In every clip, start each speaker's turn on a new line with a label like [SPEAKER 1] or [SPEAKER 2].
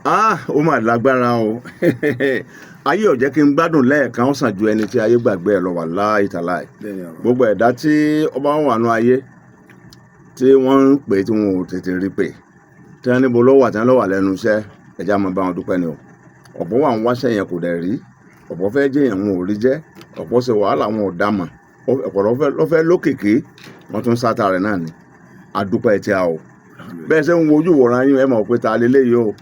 [SPEAKER 1] Ó mà lágbára o. Ayé ò jẹ́ kí n gbádùn lẹ́ẹ̀kan ó sàn ju ẹni tí ayé gbàgbé ẹ̀ lọ wà láìtàláì. Gbogbo ẹ̀dá tí ó bá wà nú ayé tí wọ́n ń pè tí wọn ò tètè rí pè tí wọ́n níbo ló wà tí wọ́n ló wà lẹ́nu iṣẹ́ ẹja máa bá wọn dúpẹ́ ni o. Ọ̀pọ̀ wà ń wáṣẹ́ yẹn kò dẹ̀ rí, ọ̀pọ̀ fẹ́ jẹ́ yẹn wọn ò rí jẹ́, ọ̀pọ̀ ṣe wàhálà wọn ò dá mọ̀, ọ̀pọ̀ ló fẹ́ lókìkí wọ́n tún sáta rẹ̀ náà ni. Adúpẹ́ tí a o. Bẹ́ẹ̀ ṣe ń wo ojú ìwòran yín ẹ mọ̀ pé ta lélẹ́yìí o.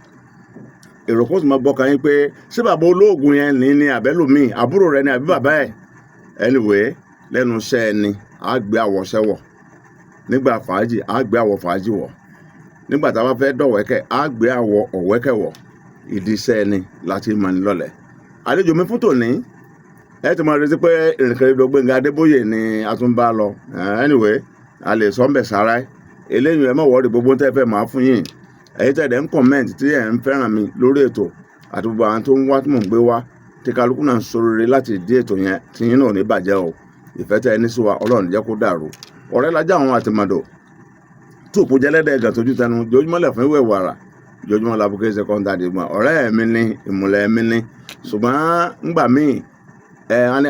[SPEAKER 1] Èrò kó sì máa gbọ́kàn yín pé ṣé bàbá olóògùn yẹn ní àbẹ́lòmíì àbúrò rẹ ni àbí bàbá ẹ̀. Anyway lẹ́nu iṣẹ́ ẹni á gbé àwọ̀ṣẹ́ wọ̀, nígbà fàájì á gbé àwọ̀ fàájì wọ̀, nígbà tá a bá fẹ́ dọ̀wẹ́kẹ̀ á gbé àwọ̀ ọ̀wẹ́kẹ̀ wọ̀. Ìdí iṣẹ́ ẹni láti mọ̀ ní lọ́lẹ̀. Àlejò mi fún tòní ẹ ti máa retí pé ìrìnkèrindò Gbénga Adébóyè ni a tún bá lọ. Anyway a lè sọ ń bẹ̀ sára eléyìí ẹ má wọ́ọ̀rì gbogbo tẹ́ fẹ́ máa fún yín. Ẹ̀yin tẹ̀lé ń comment tí ẹ̀ ń fẹ́ràn mi lórí ètò àti gbogbo àwọn tó ń wá tí mò ń gbé wá tí kálukú náà ń sorire láti dé ètò yẹn tí yín náà ò ní bàjẹ́ o. Ìfẹ́ tẹ́ ẹ ní sí wa Ọlọ́run jẹ́ kó dàrú. Ọ̀rẹ́ lajá àwọn àtìmọ̀dò tó kó jẹ́lẹ́dẹ̀ ẹ̀gàn tójú tẹnu jojúmọ́ lẹ̀ fún ìwé wàrà jojúmọ́ làbúkẹ́ ṣe kọ́ńtà dìgbà. Ọ̀rẹ́ mi ní ìmùlẹ̀ mi ní ṣùgbọ́n ńgbà míì á ní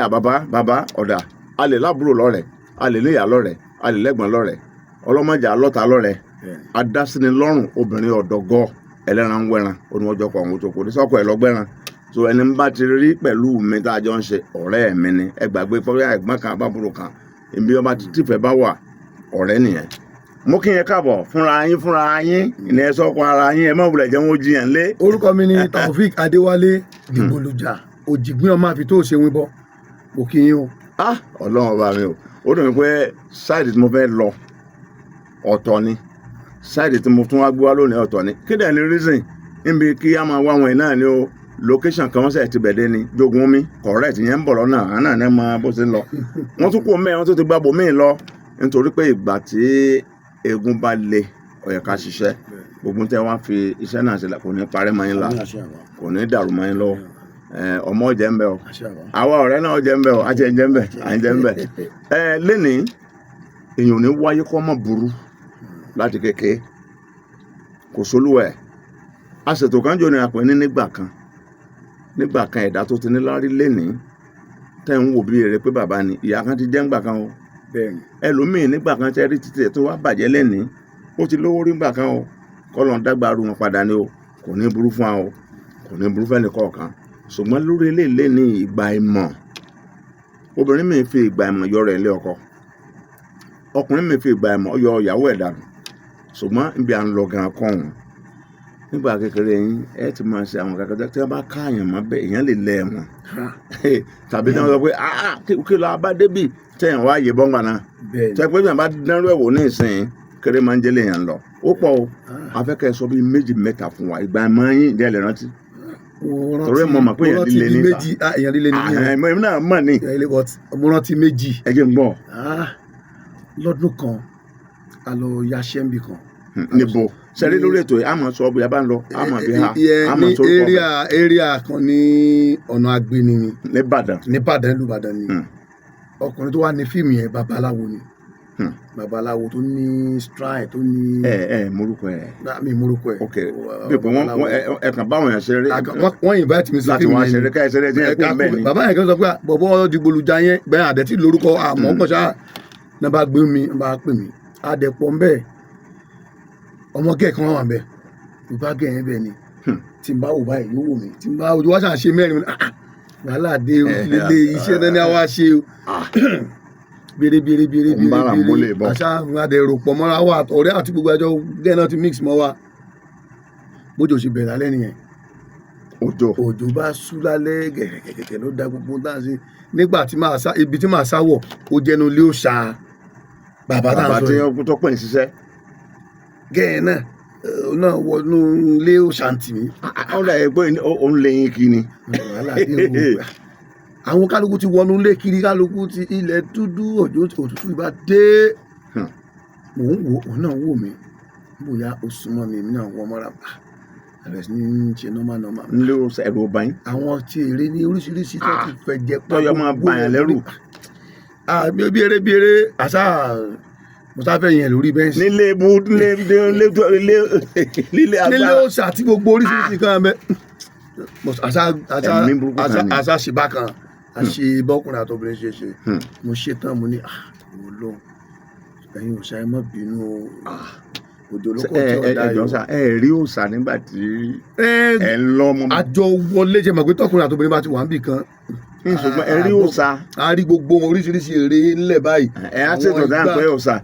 [SPEAKER 1] bàbá ọ̀dà a lè lábúrò lọ́rẹ̀, a lè níyà lọ́rẹ̀, a lè lẹ́gbọ̀n lọ́rẹ̀, ọlọ́mọjà lọ́ta lọ́rẹ̀, adásínilọ́rùn obìnrin ọ̀dọ́gọ́ ẹlẹ́ran ń wẹran oníwọ́jọ́ kọ̀ ọ̀hún tó kò ní sọ́kọ̀ ẹ̀ lọ́gbẹ́ran. So ẹni bá ti rí pẹ̀lú mi tá a jọ ń ṣe ọ̀rẹ́ mi ni. Ẹ gbàgbé fọwọ́ ẹ̀gbọ́n kan àbábúrò kan ibi ọba tìfẹ́ bá wà ọ̀rẹ́ nìyẹn. Mo kí yẹn káàbọ̀ fúnra yín ìní ẹ sọ́kọ̀ ara yín ẹ má wulẹ̀ jẹ́ wọn jiyàn lé.
[SPEAKER 2] Orúkọ mi ni Taofik Adéwálé Dìgbòlùjà òjìgbín ọmọ àfi tó ṣe wín bọ́. Mo kí yín o.
[SPEAKER 1] Ọlọ́run ọba mi o. Ó dùn mí pé sáìdì tí mo fẹ́ lọ ọ̀tọ̀ ni, sáìdì tí mo tún wá gbé wá lónìí ọ̀tọ̀ ni. Kí dẹ̀ ni reason níbi kí á máa wá wọn yìí náà ni o. Location kan wọ́n sẹ̀ ti bẹ̀dẹ̀ ni jogun mi correct yẹn ń bọ̀ lọ́nà àná ní mọ bó ṣe ń lọ. Wọ́n tún kó mẹ́rin wọ́n tún ti gbá bòmíì lọ nítorí pé ìgbà tí egun bá le ó yẹ ká ṣiṣẹ́. Gbogbo tẹ́ wọ́n fi iṣẹ́ náà ṣe kò ní parẹ́ mọ́ yín la, kò ní dàrú mọ́ yín lọ́wọ́. Ọmọ jẹ́ ń bẹ o, àwa ọ̀rẹ́ náà jẹ́ ń bẹ o, àti ẹ̀ jẹ́ ń bẹ, à ń jẹ́ ń bẹ. Lénìí èèyàn ò ní wáyé kọ́ mọ́ burú láti kékeré kò sólúwẹ̀. Àṣetò kan jò ní àpè ní nígbà kan ẹ̀dá tó ti ní lárí lénìí tẹ́ ń wò bí èrè pé bàbá ni ìyá kan ti jẹ́ ńgbà kan o. Ẹlòmíì nígbà kan tẹ́ rí títí tó wá bàjẹ́ lénìí ó ti lówó rí ńgbà kan o. Kọ́lọ́n dágbàrú wọn padà ni o, kò ní burú fún wa o, kò ní burú fẹ́ni kọ̀ọ̀kan. Ṣùgbọ́n lórí eléyìí ní ìgbà ìmọ̀ obìnrin mi fi ìgbà ìmọ̀ yọ rẹ̀ lé ọkọ, ọkùnrin mi fi ìgbà ìmọ̀ yọ ìyàwó ẹ̀ dànù. Ṣùgbọ́n ibi à ń lọ gan kọ́ ọ̀hún nígbà kékeré yín ẹ ti máa ṣe àwọn kankan tí wọ́n bá káàyàn mọ́ bẹ́ẹ̀ èèyàn lè lẹ̀ wọ́n tàbí tí wọ́n sọ pé kí ló bá débì tẹ̀yàn wá yé bọ́ngbà náà tẹ́ pé bí wọ́n bá dánrú ẹ̀wò ní ìsìn kéré máa ń jẹ́lé yẹn lọ. Ó pọ̀ o, afẹ́kẹ́ sọ bíi méjì mẹ́ta fún wa ìgbà ìmọ̀ yín ìdí ẹ̀ lè rántí. Torí mo mọ̀ pé èèyàn líle ní fa
[SPEAKER 2] èèyàn líle ní
[SPEAKER 1] èmi náà mọ̀ ní.
[SPEAKER 2] Mo rántí méjì.
[SPEAKER 1] Ẹ jẹ́ n gbọ́.
[SPEAKER 2] Lọ́dún kan a lọ yaṣẹ́ níbì kan.
[SPEAKER 1] Níbo sẹ́rí lórí ètò yìí a máa sọ bóyá bá ń lọ a máa bí ha a máa sọ orúkọ
[SPEAKER 2] bẹ́ẹ̀. area kan ní ọ̀nà Agbeni ni.
[SPEAKER 1] Nìbàdàn
[SPEAKER 2] ìlú Ìbàdàn ni. Ọkùnrin tó wà ní fíìmù yẹn babaláwo ni. Babaláwo tó ní strike tó ní.
[SPEAKER 1] morúkọ ẹ.
[SPEAKER 2] mi morúkọ ẹ.
[SPEAKER 1] ok bí pé ẹ kàn báwọn yẹn ṣeré.
[SPEAKER 2] wọ́n invite mi sí fíìmù yẹn
[SPEAKER 1] láti wá ṣeré ká ẹ ṣeré tí ẹ kú bẹ́ẹ̀ ni.
[SPEAKER 2] bàbá yẹn kan sọ pé bọ̀bọ̀ Dìgbòlùjà yẹn bẹ́ẹ̀ àdẹ́tì lórúkọ àmọ́ kọ̀ṣà náà bá gbé mi bá pè mí àdẹ̀pọ̀ ń bẹ́ẹ̀ ọmọ kẹ́ẹ̀kan wà bẹ́ẹ̀ ìbá gẹ̀ẹ́ bẹ́ẹ̀ ni tí n bá wò báyìí yóò wò mí tí n bá ojú wá ṣàn ṣe mẹ́rin wàhálà dé ilé iṣẹ́ náà ni a wá ṣe bèrè àṣà àdẹ̀rò pọ̀ mọ́ra wà ọ̀rẹ́ àti gbogbo ẹjọ́ gẹ́ẹ̀ náà ti mix mọ́ wa bójú ṣe bẹ̀rẹ̀ lálẹ́ nìyẹn òjò bá sú lálẹ́ gẹ̀gẹ̀gẹ̀gẹ̀ ló da gbogbo dáhùn nígbà tí ibi tí màá sáwọ̀ ó jẹnu ilé òòṣà bàbá
[SPEAKER 1] tí wọ́n tó pè ní ṣiṣẹ́
[SPEAKER 2] gẹ́ẹ̀ náà wọnú ilé òṣàǹtì mi.
[SPEAKER 1] àwọn ọ̀dà ẹgbẹ́ òun lẹ́yìn kí ni.
[SPEAKER 2] àwọn kálukú ti wọnú ilé kiri kálukú ti ilẹ̀ dúdú òjò òtútù ìbá dé. mò ń wò ó náà wò mí bóyá ó súnmọ́ mi èmi náà wọ mọ́ra bá àbẹ̀ sí ní ṣe nọ́mà.
[SPEAKER 1] nílé ẹ̀rọ ọba yín.
[SPEAKER 2] àwọn tí èrè ní oríṣiríṣi tó ti fẹ́ jẹ pé.
[SPEAKER 1] tọ́yọ́ máa bá yàn lẹ́rù.
[SPEAKER 2] bí eré àṣà mo sá fẹ́ yẹn lórí bẹ́ǹsì
[SPEAKER 1] nílé
[SPEAKER 2] nílé
[SPEAKER 1] agbára
[SPEAKER 2] òòṣà tí gbogbo oríṣiríṣi kan bẹ
[SPEAKER 1] Ẹ̀mí burúkú kan ni.
[SPEAKER 2] àṣà ṣe bákan àṣe bọ́kùnrin àtọ́bìnrin ṣe mo ṣe tán mo ní Ọlọ́run ẹ̀yin òòṣà ẹ má bínú o òjò ló kọ́ tí ọ̀dà
[SPEAKER 1] ẹjọ́ sá ẹ rí òòṣà nígbà tí ẹ ń lọ ọmọ
[SPEAKER 2] àjọ wọlé ṣe mọ̀ pé tọkùnrin àtọ́bìnrin bá ti wà níbì kan
[SPEAKER 1] ṣùgbọ́n ẹ rí òòṣà
[SPEAKER 2] a rí gbogbo oríṣiríṣi èrè ńlẹ̀ báyìí
[SPEAKER 1] ẹ á ṣètò dáhùn pé òòṣà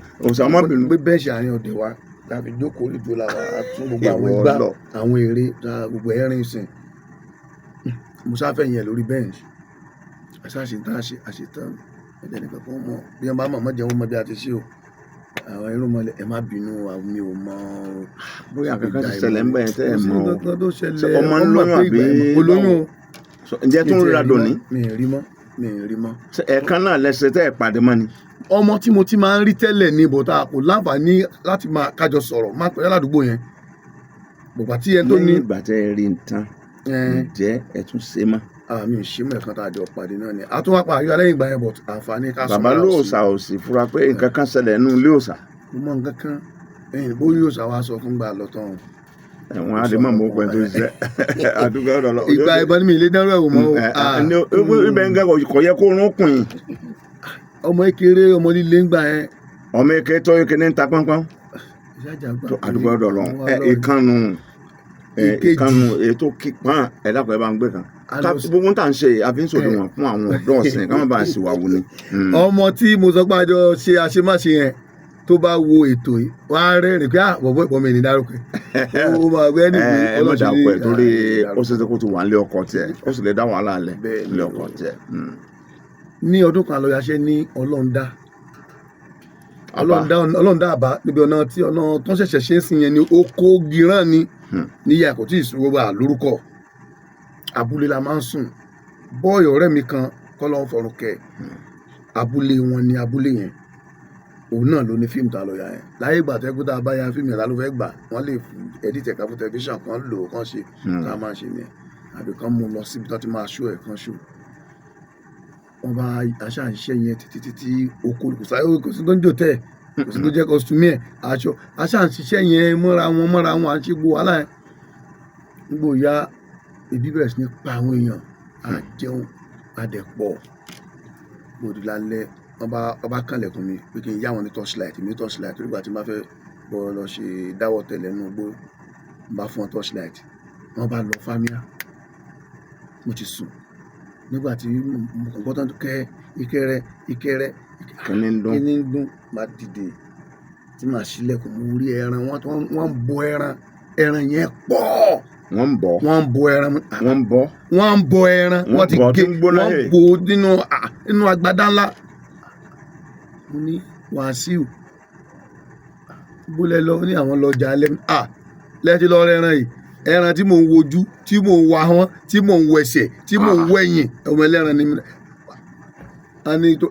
[SPEAKER 1] ọmọbìnrin
[SPEAKER 2] pé bẹ́ẹ̀ṣì àárín ọ̀dẹ̀ wa láti jókòó ìjọ làwọn àtún gbogbo àwọn
[SPEAKER 1] Ìwọ
[SPEAKER 2] ìgbà
[SPEAKER 1] lọ.
[SPEAKER 2] àwọn èrè gbogbo ẹ̀rín ìsìn mo sáfẹ́ yẹn lórí bẹ́ǹṣì àṣàṣetán àṣetán ẹ̀jẹ̀ nìkan kan mọ̀ bí wọ́n bá mọ̀ mọ́ jẹun mọ́ bí a ti ṣe o àwọn irun mọ́lẹ̀ ẹ má bínú mi ò mọ
[SPEAKER 1] bóyá kankan ti ṣẹlẹ̀ ń bẹ̀yẹn tẹ́ ẹ mọ̀
[SPEAKER 2] kò sí nǹkan tó ṣẹlẹ̀
[SPEAKER 1] ọmọ ń lóyún àbí
[SPEAKER 2] olóyún
[SPEAKER 1] ǹjẹ́ tó ń ríra dòní
[SPEAKER 2] mi ì rí mọ́
[SPEAKER 1] ẹ̀ẹ̀kan náà lẹ́sẹ̀ tẹ́ ẹ̀ pàdé mọ́ ni.
[SPEAKER 2] ọmọ tí mo ti máa ń rí tẹ́lẹ̀ ní bọ̀tà kò láǹfààní láti máa kájọ sọ̀rọ̀ máa pẹ̀lú aládùúgbò yẹn bọ̀gbà tí yẹn tó ní.
[SPEAKER 1] lẹ́yìn ìgbà tẹ́ ẹ rí nǹkan ǹjẹ́ ẹ tún ṣe mọ́.
[SPEAKER 2] mi ò ṣe mọ́ ẹ̀kan tá a jọ pàdé náà ni a tún wá pa àyọ lẹ́yìn ìgbà yẹn bọ̀ àǹfààní ká sọ.
[SPEAKER 1] bàbá lóòsà ò sì fura pé nǹkan kan ṣẹlẹ̀ nínú ilé òòsà.
[SPEAKER 2] mo mọ nǹkan kan bóyá òòsà wa sọ fún gbà lọ́tọ̀
[SPEAKER 1] ẹ̀wọ̀n adémọ̀ mọ́ pẹ̀ tó ṣiṣẹ́ àdúgbò ọ̀dọ̀ lọ.
[SPEAKER 2] ìgbà ìbọn mi ilé dánwò ẹ̀wò mọ́ o.
[SPEAKER 1] ibẹ̀ ń gẹ́gọ̀ kò yẹ kó rún kùn yín.
[SPEAKER 2] ọmọ kékeré ọmọ líle ń gbà yẹn.
[SPEAKER 1] ọmọ eke tó eke ní ta pọ́npọ́n. àdúgbò ọ̀dọ̀ lọ ìkànnù ètò kíkan ẹ̀dàpọ̀ ẹ̀ bá ń gbé kan. gbogbo tá à ń ṣe àfihàn wọn fún àwọn ọ̀dọ́ ọ̀sìn ká má bàa sì wà wù ni.
[SPEAKER 2] ọmọ tí mo sọ pé àjọ ṣe àṣemáṣe yẹn tó bá wo ètò yìí wọ́n á rẹ́rìn pé bọ̀bọ̀ ìpọ́n mi ní dárúkọ ó máa gbé ẹni pé
[SPEAKER 1] ẹ má dàpọ̀ ẹ̀ torí ó ṣe é kó ti wà nílé ọkọ tiẹ̀ ó sì lè dá wàhálà lẹ̀ nílé ọkọ tiẹ̀.
[SPEAKER 2] ní ọdún kan lọ yaṣẹ́ ní ọlọ́ndà àbá níbi ọ̀nà tí ọ̀nà tó ń ṣẹ̀ṣẹ̀ ṣe é sìn yẹn ni oko gíràn ni níyà kò tí ì sùn gbogbo àlórúkọ abúlé la máa ń sùn bọ́ọ̀yì ọ̀rẹ́ mi kan kọ́ lọ́wọ́ fọ̀rùn kẹ́ abúlé wọn ni abúlé yẹn òun náà ló ní fíìmù tá a lọ yà yẹn láyé ìgbà tẹ́kú tá a bá ya fíìmù yẹn tá ló fẹ́ gbà wọ́n lè ẹ̀dítẹ̀ ká fún tẹlifíṣàn kan lò ó kàn ṣe ká máa ṣe nìyẹn àbí kan mú un lọ síbi tó ti máa ṣó ẹ̀ kan ṣó wọ́n bá aṣá àṣìṣe yẹn títí oko kò sí tó ń jò tẹ́ kò sí tó jẹ́ kọ́sítúmì ẹ̀ aṣọ aṣá àṣìṣe yẹn mọ́ra wọn àṣẹ gbó wàhálà yẹn nígbò ya ebi bẹ̀rẹ̀ sí ní pa àwọn èèyàn àjẹun àdẹ̀pọ̀ gbòdì lálẹ́ ọba kànlẹ̀kùn mi pé kí n yá wọn ní torchlight torí ìgbà tí n bá fẹ́ bọ́ lọ ṣe dáwọ́ tẹ̀lẹ̀ nínú igbó n bá fún wọn torchlight wọn bá lọ fámíà mo ti sùn nígbà tí mo kàn gbọ́dọ̀ kẹ́ ìkẹrẹ kíní ń dún bá dìde tí màá ṣílẹ̀kùn mo rí ẹran wọ́n ń bọ ẹran yẹn pọ̀
[SPEAKER 1] wọ́n ń bọ
[SPEAKER 2] ẹran
[SPEAKER 1] wọ́n ń bọ
[SPEAKER 2] ẹran wọ́n ti gé wọ́n bọ nínú agbádá ńlá mo ní Wàsíù bólẹ̀ lọ ní àwọn lọ́jà lẹ́tí lọ rẹran yìí ẹran tí mò ń wojú tí mò ń wa hán tí mò ń wẹsẹ̀ tí mò ń wẹ̀yìn ọmọ ẹlẹ́ran ni a ní tó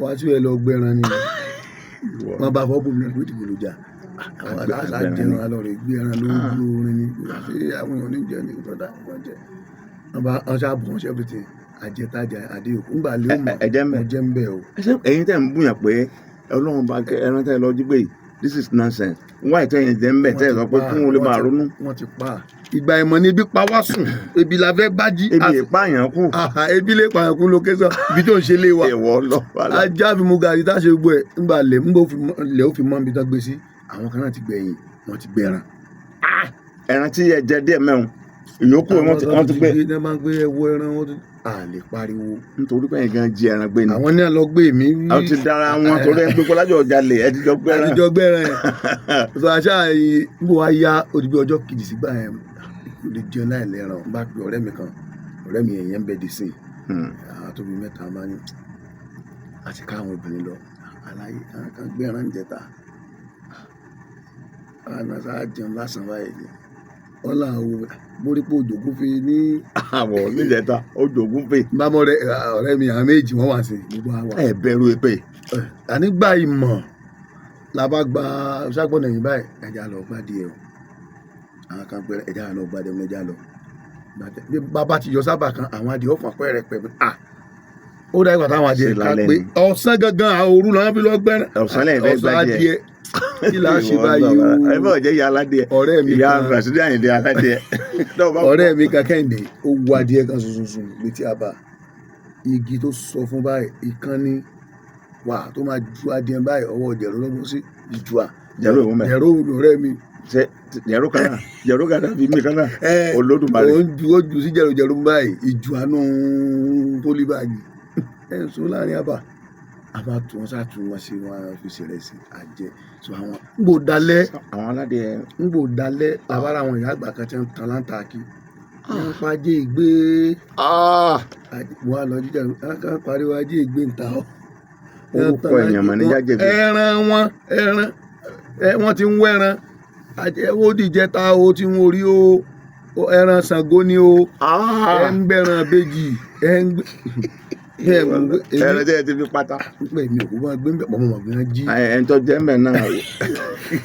[SPEAKER 2] Wàsíù ẹ lọ gbẹran ni wọn bá fọ́ bòmí ẹgbẹ́ ìdìbò lójà àwọn alájẹran alọ́rẹ̀ gbé ẹran lójú orin ni àwọn èèyàn oníjẹ ní ìtọ́jà wọn jẹ wọn bá ṣáàbù wọn ṣe everything àjẹtájà àdéhùn ńgbà lé mọ ọjẹ ń bẹ o.
[SPEAKER 1] ẹ̀yin tẹ́ ń búyàn pé Ọlọ́run bá ẹran tẹ́ lọ jí gbé yìí this is nonsense wá ìtẹ̀yìn jẹ́ ń bẹ̀ tẹ́ ẹ sọ pé kí wọ́n lè máa ronú.
[SPEAKER 2] wọ́n ti pa ìgbà ìmọ̀ ni ebi pa wá sùn ebi la fẹ́ bá jí.
[SPEAKER 1] ebi ìpààyàn kù.
[SPEAKER 2] ebi lè pààyàn kù location ibi tó ń ṣe lé wa.
[SPEAKER 1] èèwọ̀ lọ.
[SPEAKER 2] ajá fi mu gàrí tá a ṣe gbọ́ ẹ̀ ńgbà lẹ̀ ó fi mọ́ ibi tó gbé sí àwọn kan náà ti gbẹ̀yìn wọ́n ti gbẹ̀ràn.
[SPEAKER 1] ẹran tí ẹ jẹ díẹ̀ mẹ́rin ìyókù wọ́n ti gbé.
[SPEAKER 2] ẹ máa ń gbé ẹwọ ẹran wọn a lè pariwo.
[SPEAKER 1] nítorí pé ẹ̀gán jí ẹran gbé ni.
[SPEAKER 2] àwọn náà lọ gbé mi.
[SPEAKER 1] a ti dára wọn torí ẹ pé kọlájọ ọjà lè ẹ ti jọ gbẹran.
[SPEAKER 2] ẹ ti jọ gbẹran yẹn. sọ àṣà yìí ń bò wá ya odidi ọjọ́ kejì sígbà yẹn kò lè jẹun láì lẹ́ràn bá pe ọ̀rẹ́ mi kan ọ̀rẹ́ mi ẹ̀yẹ́ ń bẹ dì sí àwọn tóbi mẹ́ta máa ní àti káwọn obìnrin lọ aláyé kan gbẹran ń jẹta àwọn àṣà jẹun lásán báyìí ọlá àwọn mórípò òjògúnfe ní.
[SPEAKER 1] àwọ̀ níjẹta òjògúnfe.
[SPEAKER 2] bámọ̀ ọ̀rẹ́ mi àwọn méjì wọ́n wà sí gbogbo àwa.
[SPEAKER 1] ẹ bẹ̀rù èpè.
[SPEAKER 2] ànígbà ìmọ̀ la bá gba ṣàgbọ́nà yìí báyìí ẹja lọ gbàdí ẹ o àwọn kan gbẹrẹ ẹja lọ gbàdí ẹmu ẹja lọ bí bàbá ti yọ sábà kan àwọn adìẹ ọ̀fọ̀ pẹ́ẹ́rẹ́ pẹ̀lú ó dá ìgbà táwọn adìẹ
[SPEAKER 1] Ṣé
[SPEAKER 2] ká
[SPEAKER 1] lálẹ́
[SPEAKER 2] pé
[SPEAKER 1] ni?
[SPEAKER 2] ọ̀sán gangan òru làwọn fi lọ gbẹ́rẹ́
[SPEAKER 1] Ọ̀sán lẹ́yìn fẹ́
[SPEAKER 2] ọ̀sán
[SPEAKER 1] gbádìẹ.
[SPEAKER 2] adìẹ kí là á ṣe báyìí o.
[SPEAKER 1] ẹ bá ọ̀jẹ̀ ìyá aládìẹ.
[SPEAKER 2] Ọ̀rẹ́ mi
[SPEAKER 1] ìyá
[SPEAKER 2] kan-
[SPEAKER 1] Rasidi Àyìndé aládìẹ.
[SPEAKER 2] ọ̀rẹ́ mi kan Kẹ́hìndé ó wo adìẹ kan ṣoṣoṣo létí àbá igi tó sọ fún báyìí ìkànnì wà tó máa ju adìẹ báyìí ọwọ́ jẹ̀rọ lọ́gbọ́n sí ìjùà
[SPEAKER 1] Jẹ̀rọ ìwọ́n mẹ́.
[SPEAKER 2] jẹ̀rọ ọ̀rẹ́ mi
[SPEAKER 1] ṣe jẹ̀rọ kan náà jẹ̀rọ kan náà fi mí kan náà. Olódùmarè.
[SPEAKER 2] ó ju sí jẹ̀rọ báyìí ìjùà nù pólíbàgì ẹ̀ ń sọ láàrin àbá tún wọn ṣáà tún wọn ṣe wọn fi ṣẹlẹ̀ sí àjẹ so àwọn ń gbò dalẹ̀
[SPEAKER 1] àwọn aládìẹ.
[SPEAKER 2] làbára àwọn ìyá àgbà kan tí ń tan láǹtà kí wọn pàjẹ ìgbé wọn lọ jíjà kan pariwo ajé ìgbé ńta ọ.
[SPEAKER 1] orúkọ èèyàn mọ̀ ní jájẹ̀gbẹ́.
[SPEAKER 2] ẹran wọn ti ń wẹ́ran ó dìjẹ́ ta o ti ń orí o ẹran Ṣàngó ni o ẹ ń gbẹ̀ràn bèjì ẹ ń gbé
[SPEAKER 1] ẹran tí ẹ ti fi pátá.
[SPEAKER 2] pé mi ò kó bá gbé mbẹ pọmọ mọgbìn jí
[SPEAKER 1] ẹ̀ ń tọ́ jẹ́ mbẹ̀ náà.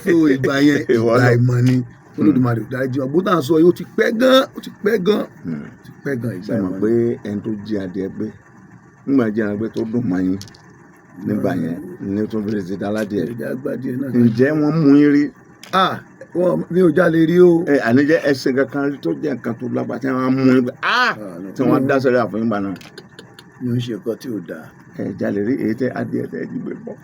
[SPEAKER 2] so ìgbà yẹn
[SPEAKER 1] Ìwọ
[SPEAKER 2] ìgbà
[SPEAKER 1] náà.
[SPEAKER 2] ìmọ̀ ni Olódùmarè dájú wa bó tá à ń sọ yìí ó ti pẹ́ gan ìgbà
[SPEAKER 1] ṣe mọ̀
[SPEAKER 2] ìmọ̀
[SPEAKER 1] pé ẹni tó jí adìẹ gbé nígbà jí adìẹ gbé tó dùn mọ́ yín nígbà yẹn ní tó fi ṣe aládìẹ.
[SPEAKER 2] ìdí agbádìẹ náà.
[SPEAKER 1] ǹjẹ́ wọ́n mú yín rí.
[SPEAKER 2] wọn mi ò jalè rí o.
[SPEAKER 1] àníjẹ́ ẹsẹ̀ kankan rí tó jẹ́ nǹkan tó lápá tí wọ́n mú yín tí wọ́n dá sẹ́rẹ́ àfọyín gbà náà.
[SPEAKER 2] mi ò ṣe nǹkan tí ò dáa.
[SPEAKER 1] jalè rí èyí tẹ adìẹ tẹ jí gbé bọ̀.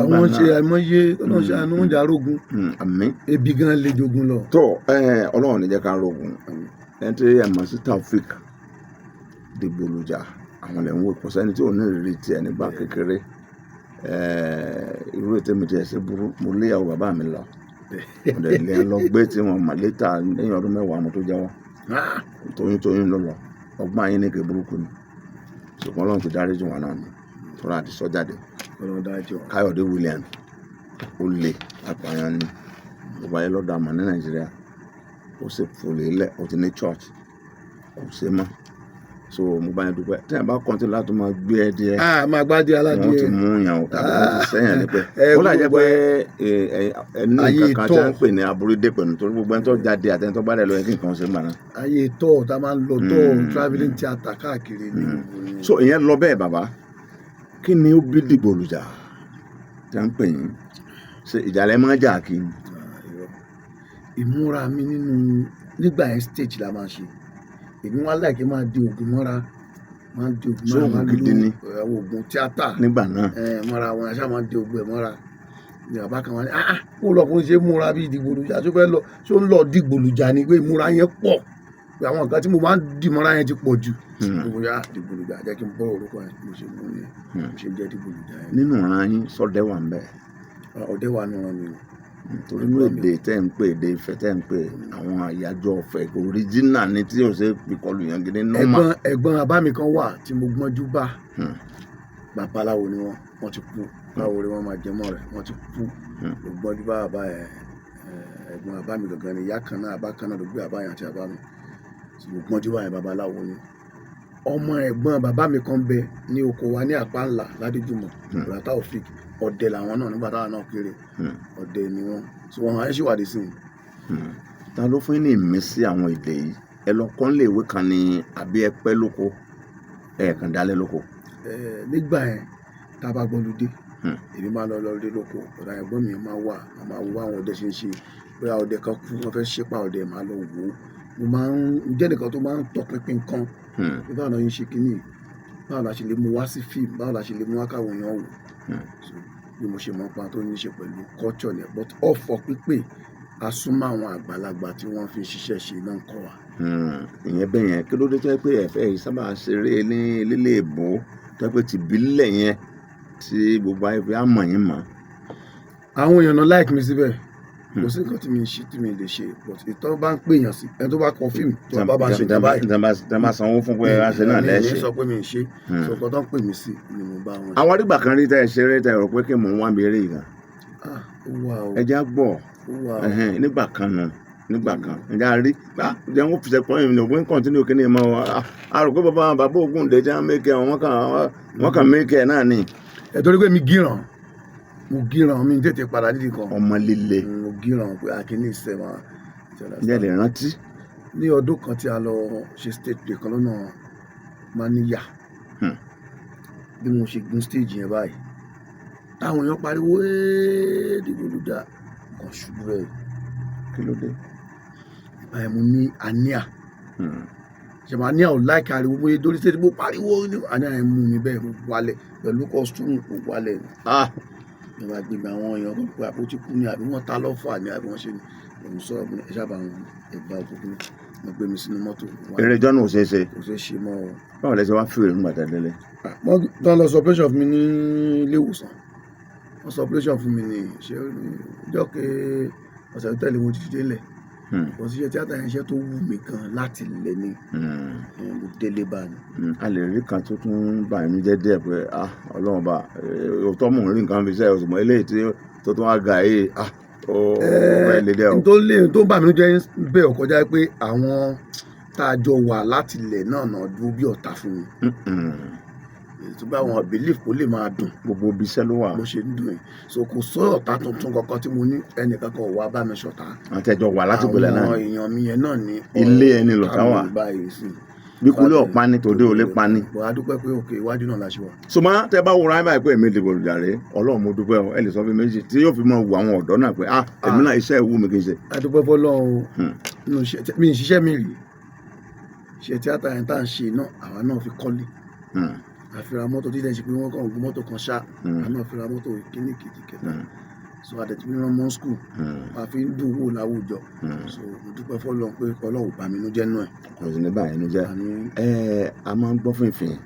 [SPEAKER 2] àwọn ṣe àìmọye ọlọ́run ṣe àánú oúnjẹ arógun
[SPEAKER 1] àmín.
[SPEAKER 2] ebi gan le jogun lọ.
[SPEAKER 1] tó ọlọ́run ní jẹ́ ká rogun ẹni tí ẹ mọ̀ sí Taofik Dìgbòlùjà àwọn lè ń wò pọ̀sẹ́ni tí ò ní ìrírí tiẹ̀ nígbà kékeré irú ètò mi tiẹ̀ ṣe burú mo lé ìyàwó bàbá mi lọ ọ̀dẹ̀ ilé ẹ lọ gbé tí wọn mà létà lẹ́yìn ọdún mẹ́wàá mo tó jẹ́wọ́ tóyún ló lọ ọgbọ́n ayé ní ké burúkú ni ṣùgbọ́n ọlọ́run ti dáríjì wọn náà ni tọ́lá àti sọ́jáde Káyọ̀dé William ó lè apààyàn ni gbogbo ayé lọ́dọ̀ àmọ́ ní Nàìjíríà ó sì fòlè lẹ̀ ó ti ní church kò ṣe mọ́ so mo bá yẹn dúpẹ́ tí yẹn bá kọ́ńtì láti máa gbé ẹ díẹ̀
[SPEAKER 2] máa gbádìí aládìẹ
[SPEAKER 1] wọ́n ti mú yàn ó tàbí wọ́n ti sẹ́yìn ní pẹ́ ó lájẹ́ pé ẹni kankan tí wọ́n ń pè ní aburúdé pẹ̀lú torí gbogbo ẹni tó jáde àti ẹni tó bá dẹ̀ lọ yẹ kí nǹkan ṣe ń gbà náà.
[SPEAKER 2] ayé tọ́ tá a máa ń lọ tọ́ travelling theatre káàkiri ni.
[SPEAKER 1] so ìyẹn lọ bẹ́ẹ̀ bàbá kí ni ó bí Dìgbòlùjà tí wọ́n ń pè yín ṣe ìjàlẹ̀ máa jà kí ni.
[SPEAKER 2] ìmúra mi nígbà yẹn stage la máa ṣe èmi wá láìké máa di oògùn mọ́ra máa ń di oògùn mọ́ra máa ń lo oògùn tíátà
[SPEAKER 1] nígbà náà
[SPEAKER 2] mọ́ra wọn aṣá máa ń di oògùn ẹ̀ mọ́ra ní bàbá kan wá ní kó lọkùnrin ṣe múra bíi Dìgbòlùjà tó fẹ́ lọ ṣó ń lọ Dìgbòlùjà ni pé ìmúra yẹn pọ̀ pé àwọn nǹkan tí mo máa ń dì mọ́ra yẹn ti pọ̀ jù bóyá Dìgbòlùjà jẹ́ kí n bọ́ orúkọ yẹn mo ṣe mú ni mo ṣe jẹ́ Dìgbòlùjà yẹn.
[SPEAKER 1] nínú ọ̀ràn yín sọ́dẹ̀ wà ń bẹ̀.
[SPEAKER 2] ọdẹ wà nù wọn mi o.
[SPEAKER 1] torí inú èdè tẹ́ ń pè èdè Ifẹ̀ tẹ́ ń pè àwọn àyájọ́ Ifẹ̀ original ni tí yóò ṣe ìkọlù yẹn gidi normal.
[SPEAKER 2] ẹ̀gbọ́n bàbá mi kan wà tí mo gbọ́njú bá babaláwo ni wọ́n ti kú báwo ni wọ́n máa jẹmọ́ rẹ̀ wọ́n ti kú mo gbọ́njú bá bàbá ẹ̀ ẹ̀gbọ́n bàbá mi gangan ni ìyá kan náà bàbá kan náà ló gbé bàbá yẹn àti bàbá mi mo gbọ́njú bá yẹn babaláwo ni ọmọ ẹ̀gbọ́n bàbá mi kan bẹ ní oko wa ní àpá ńlá ládéjúmọ̀ ìgbà Taofik ọdẹ làwọn náà nígbà táwọn náà kéré ọdẹ ni wọn tí wọn ayé ṣèwádìí sí i.
[SPEAKER 1] ta ló fún yín ní ìmísí àwọn èdè yìí ẹ lọ kọ́ nílé ìwé kan ní àbí ẹ pẹ́ lóko ẹ kàn dálẹ̀ lóko.
[SPEAKER 2] nígbà yẹn tá a bá gbọ́lódé èmi máa lọ lọ́dẹ lóko ọ̀dà ẹ̀gbọ́n mi máa wà máa wo àwọn ọdẹ ṣe ń ṣe bóyá ọdẹ kan kú wọn fẹ́ ṣépà ọdẹ máa lọ wò ó mo máa ń jẹ́ nìkan tó máa ń tọpinpin kan bí báwo la ṣe ń ṣe kínní báwo la ṣe lè mú wá sí fíìmù báwo la ṣe lè mú wá káwọn èèyàn wò bí mo ṣe mọ pa tó ní í ṣe pẹ̀lú culture ni but ọ̀fọ̀ pípé asúnmọ́ àwọn àgbàlagbà tí wọ́n fi ṣiṣẹ́ ṣe náà ń kọ́ wa.
[SPEAKER 1] ìyẹn bẹ́ẹ̀ yẹn kí ló dé tó yẹ pé ẹ̀fẹ́ yìí sábà ṣeré ní lílé ìbò tó yẹ pé ti bílẹ̀ yẹn tí gbogbo ayé fi á mọ̀ yín mọ̀.
[SPEAKER 2] àwọn èèyàn náà like mi síbẹ̀ kò sí nǹkan tí mi ṣe tí mi lè ṣe but ìtọ́ bá ń pèèyàn sí ẹni tó bá kọ fíìmù tó bá ń ṣe ìjàmbá yìí
[SPEAKER 1] tí wọ́n bá sanwó fún pé aṣẹ náà lẹ́ẹ̀ṣẹ̀.
[SPEAKER 2] mi sọ pé mi ń ṣe sọkọ tó ń pè mí sí ni mo bá wọn.
[SPEAKER 1] àwọn àdìgbà kan rí tẹ ẹ ṣeré tẹ ẹ rò pé kí mò ń wá mi eré yìí gan. ẹ já gbọ́ nígbà kan nù nígbà kan ǹjẹ́ a rí ǹjẹ́ wọ́n fi ṣẹ̀pọ̀ yìí ní òpin kọ́ńtínú kí ni ìmọ̀ wọn a rò pé bàbá Ògúndé tí wọ́n mẹ́kẹ́ wọ́n kàn mẹ́kẹ́ náà ni.
[SPEAKER 2] ẹ torí pé mi gíràn mi tètè padà nídìí kan.
[SPEAKER 1] ọmọ líle.
[SPEAKER 2] mo gíràn pé akíní ìsẹ̀mà.
[SPEAKER 1] ǹjẹ́ lè rántí.
[SPEAKER 2] ní ọdún kan tí a lọ ṣe state play kan lọ́nà Maniya bí mo ṣe gun stage yẹn báyìí táwọn èèyàn pariwo Dìgbòlujà kan ṣubú bẹ́ẹ̀.
[SPEAKER 1] kí ló dé.
[SPEAKER 2] báyìí mo ní àníà ṣèmọ àníà ò láìka ariwo bóyá dórí stage mo pariwo ní àníà yẹn mú mi bẹ́ẹ̀ mo wálẹ̀ pẹ̀lú costume mo wálẹ̀ ni. ìwà gbègbè àwọn èèyàn kan pé àpótí kú ni àbí wọ́n ta lọ́fà ni àbí wọ́n ṣe ni mo sọ̀rọ̀ mo ní ẹ sábà ẹgbà òkùnkùn mo gbé mi sínú mọ́tò.
[SPEAKER 1] eré jọ́nà ò ṣeé ṣe.
[SPEAKER 2] kò ṣeé ṣe mọ́ ọ.
[SPEAKER 1] báwo lẹ ṣe wá fìrè nígbà tẹ́lẹ̀.
[SPEAKER 2] wọ́n tán lọ sọ operation fún mi ní ilé ìwòsàn wọ́n sọ operation fún mi ní ṣe ọjọ́ ke ọ̀sẹ̀ tó tẹ̀lé mo ti dé lẹ̀ kò sí iṣẹ́ tíátà yẹn iṣẹ́ tó wù mí gan láti lẹ̀ ní mo délé bá ní.
[SPEAKER 1] a lè rí kan tó tún bá ẹnu jẹ́ díẹ̀ pé ọlọ́run bá òótọ́ mò ń rí nǹkan fi iṣẹ́ òṣùmọ̀ eléyìí tó tún wá ga yìí ó bẹ́ẹ̀ lè dẹ́ o.
[SPEAKER 2] tó ń bà mí jẹ́ bẹ́ẹ̀ ò kọjá pé àwọn tá a jọ wà láti lẹ̀ náà dúró bí ọ̀tá fún mi. tó bá wọn belief kó lè máa dùn.
[SPEAKER 1] gbogbo ibi iṣẹ́ ló wà.
[SPEAKER 2] bó ṣe ń dùn yìí so kò sọ ọ̀tá tuntun kankan tí mo ní ẹnìkan kan wà bá mi ṣọ̀tá.
[SPEAKER 1] àtẹ̀jọ wà láti gbọ́lẹ̀ náà.
[SPEAKER 2] àwọn èèyàn mi yẹn náà ní.
[SPEAKER 1] ilé ẹni lọ̀tá wà. bí kúlẹ̀ ọ̀pá ní tòde ò lè pa ní.
[SPEAKER 2] bọ̀ a dúpẹ́ pé òkè iwájú náà la ṣe wà.
[SPEAKER 1] sùmọ́ tẹ bá wúra báyìí pé èmi Dìgbòlujà rèé Ọlọ́run mo dúpẹ́ ẹ lè sọ fún méjì tí yóò fi mọ wù àwọn ọ̀dọ́ náà pé èmi náà iṣẹ́ ìwú mi kì í ṣe.
[SPEAKER 2] a dúpẹ́ fọlọ́run mi ì ṣiṣẹ́ mi rí ṣe tíátà yẹn tá à ń ṣe náà àwa náà fi kọ́lé àfihàn mọ́tò dídẹ̀ ṣe pé wọ́n kàn gún mọ́tò kan ṣá àná àfihàn mọ́tò kíní kejì kẹta so àdẹ̀tí mi rán mọ́ skul a fi ń dùn wò láwùjọ so mo dúpẹ́ fọlọ́run pé Ọlọ́run bá mi inú jẹ́ náà.
[SPEAKER 1] ọ̀sìn ní báyìí inú jẹ́ a máa ń gbọ́ fún ìfìyàn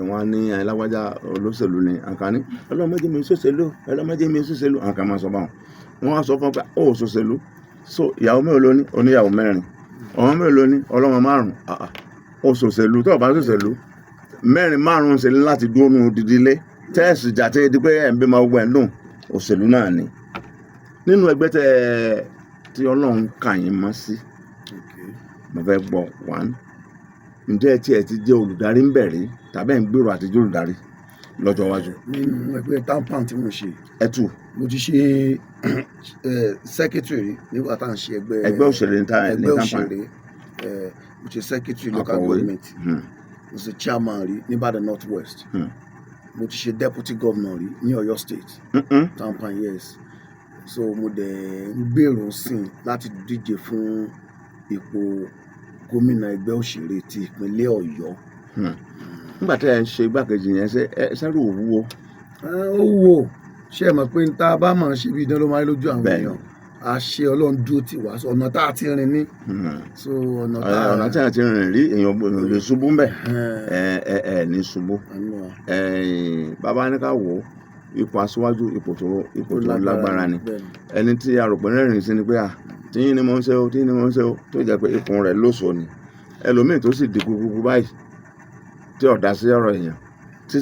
[SPEAKER 1] wọn ní alágbájá olóṣèlú ni àǹkàní ọlọ́mọdé mi ṣòṣèlú ọlọ́mọdé mi ṣòṣèlú àǹkà máa sọ báwọn wọn á sọ fún pé ó ṣòṣèlú so ìyàwó mélòó ló ní oníyàwó mẹ́rin ọmọ mélòó ló ní ọlọ́mọ márùn-ún ó ṣòṣèlú tó bá ṣòṣèlú mẹ́rin márùn-ún ṣe láti dúró nù dídílé tẹ́ẹ̀sì jàtẹ́ di pé ẹ̀ ń bí máa gbọ́ ẹ̀ ń dùn òṣèlú náà ni nínú ẹgbẹ́ tí Ọlọ́run kà yín mọ́ sí mo fẹ́ gbọ́ one ǹjẹ́ tí ẹ ti jẹ́ olùdarí ń bẹ̀rẹ̀ tàbí ẹ̀ ń gbèrò àti jẹ́ olùdarí lọ́jọ́ iwájú.
[SPEAKER 2] nínú ẹgbẹ́ tampan tí mo ṣe
[SPEAKER 1] ẹtù
[SPEAKER 2] mo ti ṣe secretary nígbà tá à ń ṣe
[SPEAKER 1] ẹgbẹ́ òṣèré ní tampan
[SPEAKER 2] mo ṣe secretary local government mo ṣe chairman rí ní Ìbàdàn North West mo ti ṣe deputy governor rí ní Ọ̀yọ́ state tampan yes so mo dẹ̀ ń gbèrò sìn láti díje fún ipò gómìnà ẹgbẹ́ òṣèré ti ìpínlẹ̀ Ọ̀yọ́.
[SPEAKER 1] nígbà tí ẹ ń ṣe igbákejì yẹn ṣẹ́rù òwúwo.
[SPEAKER 2] ó wò ṣe é mọ̀ pé tá a bá mọ̀ ṣe bí idán ló máa ń lójú àwọn èèyàn a ṣe Ọlọ́run dúró tì wá ọ̀nà tá a ti rìn ní. so ọ̀nà
[SPEAKER 1] tí a ti rìn rí èèyàn lè ṣubú ń bẹ̀ ẹ ní ṣubú. bàbá ní ká wò ó ipò aṣíwájú ipò tó lágbára ni ẹni tí a rò pé rẹ́rìn sí ni pé tíyín ni mo ń ṣe o tíyín ni mo ń ṣe o tó jẹ́ pé ikùn rẹ̀ lóṣò ni ẹlòmíì tó sì di kúkú báyìí tí ọ̀dà sí ọ̀rọ̀ èèyàn tí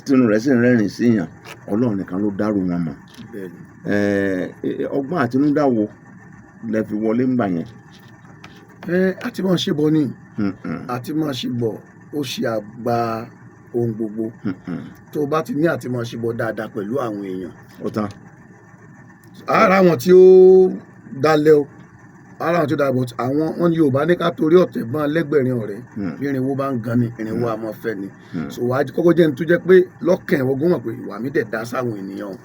[SPEAKER 1] tinú rẹ̀ sì ń rẹ́rìn sí èèyàn Ọlọ́run nìkan ló dárò wọn mọ̀ ọgbọ́n àtinúdá wo lẹ fi wọlé ńgbà yẹn.
[SPEAKER 2] àti máa ṣe bọ ni àti máa ṣe bọ ó ṣe àgbà ohun gbogbo tó o bá ti ní àti máa ṣe bọ dáadáa pẹ̀lú àwọn èèyàn.
[SPEAKER 1] ó tán.
[SPEAKER 2] ara wọn tí ó dalẹ̀ o ara wọn tí ó dalẹ̀ bọ̀ àwọn wọn ní Yorùbá ní ká torí ọ̀tẹ̀ bọ́n lẹ́gbẹ̀rin ọ̀rẹ́ bí irinwó bá ń gan ni irinwó àmọ́ fẹ́ ni so wàá kọ́kọ́ jẹ́ ní tó jẹ́ pé lọ́kàn ẹ̀wọ̀n gbọ́n mọ̀ pé ìwà mi dẹ̀ dá sáwọn ènìyàn.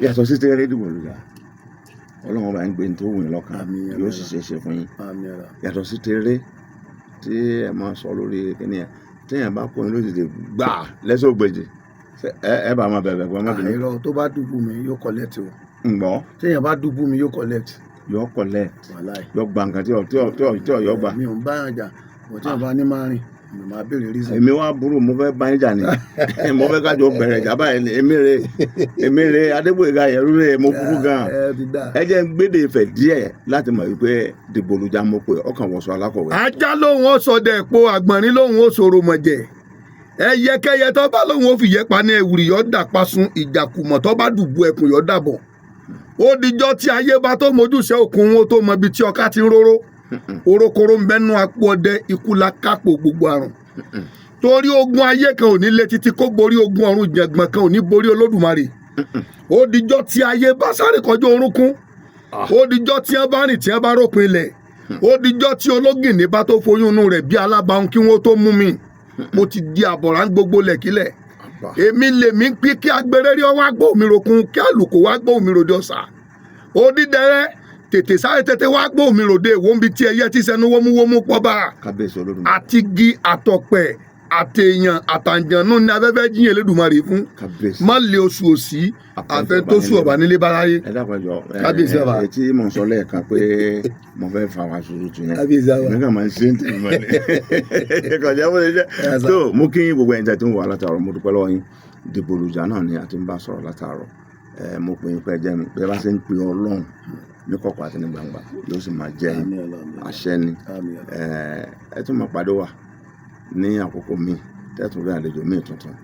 [SPEAKER 1] yàtọ̀ sí tẹ́lẹ̀ Dìgbòlujà Ọlọ́run bá ń gbé ní tó wù yín lọ́kàn yóò sì ṣe é ṣe fún yín yàtọ̀ sí tẹ́lẹ̀ tí ẹ máa sọ lórí kíní ẹ téèyàn bá kó yín lójijì gbà lẹ́sẹ̀ ògbèjì ẹ bá máa bẹ̀bẹ̀ pé má bínú.
[SPEAKER 2] àìrọ tó bá dùbù mi yóò collect o.
[SPEAKER 1] ǹgbọ́.
[SPEAKER 2] téèyàn bá dùbù mi yóò collect.
[SPEAKER 1] yóò collect. yóò gba nǹkan tí ọ̀yọ́ gbà.
[SPEAKER 2] mi ò ń bá yàn jà bọ̀ tí yàn bá ní máa rìn mo máa béèrè reason.
[SPEAKER 1] èmi wá burú mo fẹ́ bá yín jà ni mo fẹ́ kájọ bẹ̀rẹ̀ ìjà báyìí èmi rè Adégbóyèga Ayẹ̀rú rè mo burú gan. ẹ jẹ́ ń gbédè ìfẹ́ díẹ̀ láti mọ̀ wípé Dìgbòlujà mo pè ọkàn wọ̀ṣọ alákọ̀wé.
[SPEAKER 2] ajá lòun ó sọdẹ epo àgbọ̀nrín lòun ó sọ̀rọ̀ mọ̀jẹ̀ ẹyẹkẹyẹ tó bá lòun ó fìyẹ́ pa ní ewùrì yọ̀ dà pasun ìjàkùmọ̀ tó bá dùbú ẹkùn yọ̀ dàbọ̀ ó dijọ́ tí ayé bá tó mójúṣe òkun wọn tó mọ ibi tí ọká ti ń róró orokoro ń bẹnu apò ọdẹ ikú la kápò gbogbo àrùn torí ogun ayé kan ò ní lé títí kó borí ogun ọ̀run jẹ̀gbọ̀n kan ò ní borí Olódùmarè ó dijọ́ tí ayé bá sáré kọjá orúnkún ó dijọ́ tí wọ́n bá rìn tí wọ́n bá rópin ilẹ̀ ó dijọ́ tí ológìnní bá tó foyún inú rẹ̀ bí alábàáhùn kí wọ́n tó mú mi mo ti di àbọ̀rà gbogbo lẹ̀kílẹ̀ èmi lèmi pé kí agbèrèrí ọwọ́ àgbọ̀ omi ròkun kí àlùkò wá gbọ́ omi ròde ọ̀sà odídẹrẹ́ tètè sáré tètè wá gbọ́ omi ròde èwo ń bi tí ẹyẹ tí sẹnu wómúwómú pọ̀ bá àti igi àtọ̀pẹ̀ àtẹ̀yàn àtàǹjànú ní afẹ́fẹ́ jíyàn Elédùmarè fún má lè oṣù òsì àfẹ́ tó sùn ọ̀bà nílé báráyé.
[SPEAKER 1] ẹ dákọjọ
[SPEAKER 2] kábíyèsí ọba
[SPEAKER 1] tí mò ń sọ lẹ́ẹ̀kan pé mo fẹ́ fa wa sùúrù tún yẹn
[SPEAKER 2] kábíyèsí ọba
[SPEAKER 1] nígbà máa ń ṣe ń tẹ̀lé mọ́lẹ̀ kọjá bó ṣe jẹ́ tó mú kí gbogbo ẹ̀yin tó ń wà látàárọ̀ mo dúpẹ́ lọ́wọ́ yín Dìgbòlùjà náà ni a ti ń bá sọ̀rọ̀ látàárọ̀ mo pè é pẹ́ jẹ́ mi bí ẹ bá ṣe ń pe Ọlọ́run ní kọ̀kọ̀ àti ní gbangba yóò sì máa jẹ́ àṣẹ ni ẹ tún máa pàdé wa ní àkókò míì tẹ́tùn rí àlejò míì tuntun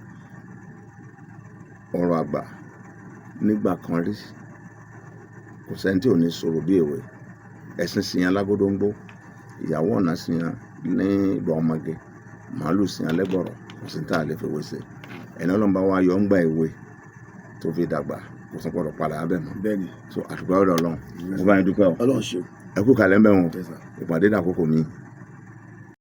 [SPEAKER 1] ọ̀rọ̀ àgbà nígbà kan rí kò sẹ́ni tí ò ní sọ̀rọ̀ bí èwe ẹ̀sìn síyan lágódóńgbó ìyàwó ọ̀nà síyan ní ìgbà ọmọge màálù síyan lẹ́gbọ̀rọ̀ kò sí tá a lè fi wé ṣe ẹ̀ní ọlọ́mọba wa yọ ń gba ìwé tó fi dàgbà kò sọ gbọ́dọ̀ padà abẹ́ mọ́
[SPEAKER 2] bẹ́ẹ̀ni
[SPEAKER 1] so àtùgbà ọ̀dọ̀ Ọlọ́run mo bá yín dúpẹ́ o
[SPEAKER 2] Ọlọ́run ṣe
[SPEAKER 1] ẹ kú kalẹ̀ ń bẹ̀ wọn ìpàdé dàkókò míì.